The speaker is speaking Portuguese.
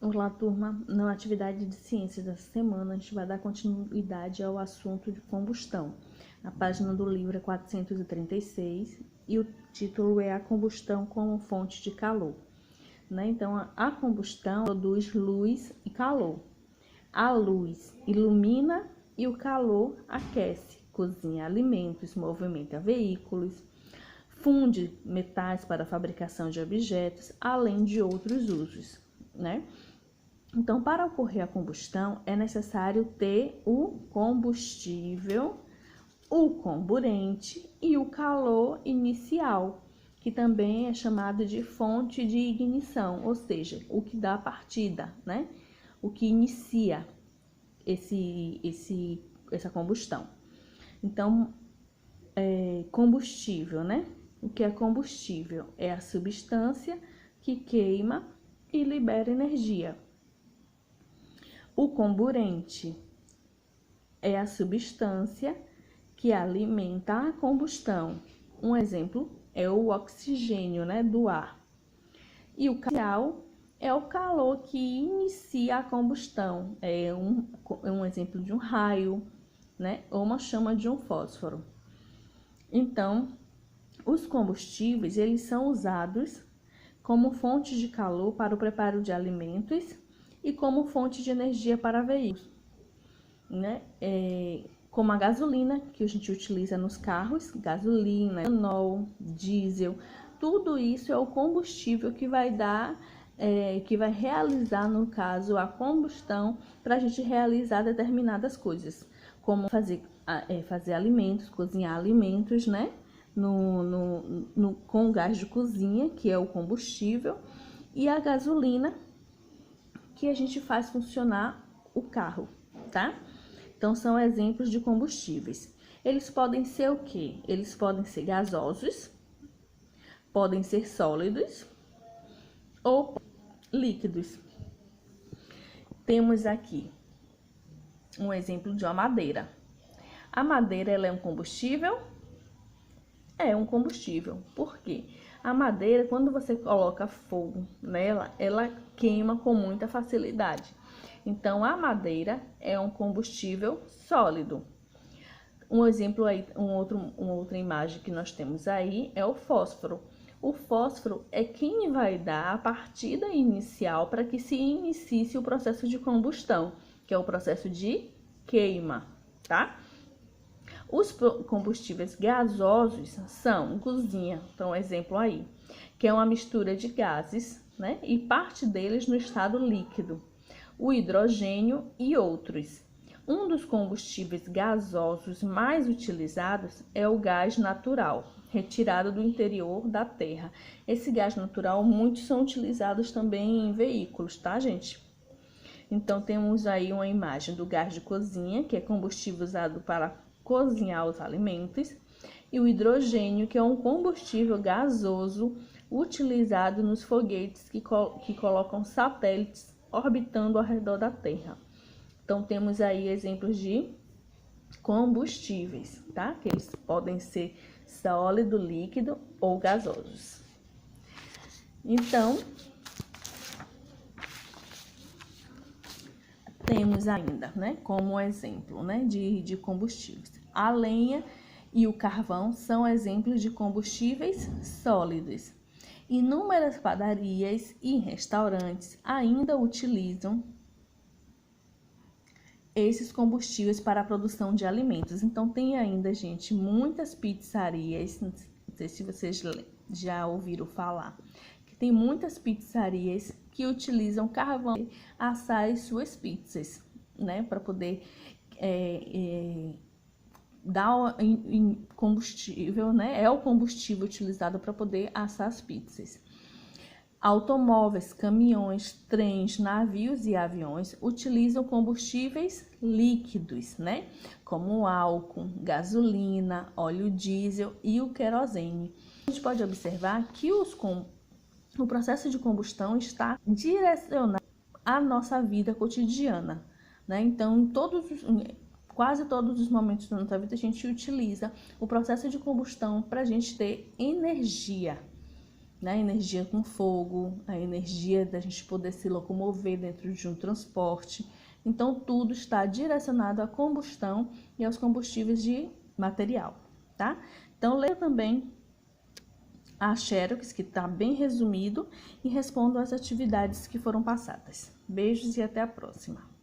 Olá, turma. Na atividade de ciências dessa semana, a gente vai dar continuidade ao assunto de combustão. A página do livro é 436 e o título é A Combustão como Fonte de Calor. Então, a combustão produz luz e calor. A luz ilumina e o calor aquece, cozinha alimentos, movimenta veículos, funde metais para a fabricação de objetos, além de outros usos, Então, para ocorrer a combustão, é necessário ter o combustível, o comburente e o calor inicial, que também é chamado de fonte de ignição, ou seja, o que dá a partida, O que inicia essa combustão. Então, combustível, O que é combustível? É a substância que queima e libera energia. O comburente é a substância que alimenta a combustão. Um exemplo é o oxigênio, do ar. E o inicial é o calor que inicia a combustão. É um exemplo de um raio, ou uma chama de um fósforo. Então, os combustíveis, eles são usados como fonte de calor para o preparo de alimentos e como fonte de energia para veículos, como a gasolina, que a gente utiliza nos carros, gasolina, etanol, diesel, tudo isso é o combustível que vai realizar, no caso, a combustão para a gente realizar determinadas coisas, como fazer alimentos, cozinhar alimentos, com gás de cozinha, que é o combustível, e a gasolina, que a gente faz funcionar o carro, Então, são exemplos de combustíveis. Eles podem ser o quê? Eles podem ser gasosos, podem ser sólidos ou líquidos. Temos aqui um exemplo de uma madeira. A madeira, ela é um combustível? É um combustível. Por quê? A madeira, quando você coloca fogo nela, ela queima com muita facilidade. Então, a madeira é um combustível sólido. Um exemplo aí, uma outra imagem que nós temos aí é o fósforo. O fósforo é quem vai dar a partida inicial para que se inicie o processo de combustão, que é o processo de queima, Os combustíveis gasosos são cozinha, então exemplo aí, que é uma mistura de gases, e parte deles no estado líquido, o hidrogênio e outros. Um dos combustíveis gasosos mais utilizados é o gás natural, retirado do interior da Terra. Esse gás natural, muitos são utilizados também em veículos, gente? Então, temos aí uma imagem do gás de cozinha, que é combustível usado para cozinhar os alimentos, e o hidrogênio, que é um combustível gasoso utilizado nos foguetes que colocam satélites orbitando ao redor da Terra. Então, temos aí exemplos de combustíveis, Que eles podem ser sólido, líquido ou gasosos. Então, temos ainda, como exemplo, de combustíveis. A lenha e o carvão são exemplos de combustíveis sólidos. Inúmeras padarias e restaurantes ainda utilizam esses combustíveis para a produção de alimentos. Então, tem ainda, gente, muitas pizzarias, não sei se vocês já ouviram falar, que tem muitas pizzarias que utilizam carvão para assar as suas pizzas, para poder dar combustível, É o combustível utilizado para poder assar as pizzas. Automóveis, caminhões, trens, navios e aviões utilizam combustíveis líquidos, Como álcool, gasolina, óleo diesel e o querosene. A gente pode observar que o processo de combustão está direcionado à nossa vida cotidiana, Então, quase todos os momentos da nossa vida, a gente utiliza o processo de combustão para a gente ter energia, né? A energia com fogo, a energia da gente poder se locomover dentro de um transporte. Então, tudo está direcionado à combustão e aos combustíveis de material, tá? Então, leia também a Xerox, que está bem resumido, e respondo às atividades que foram passadas. Beijos e até a próxima!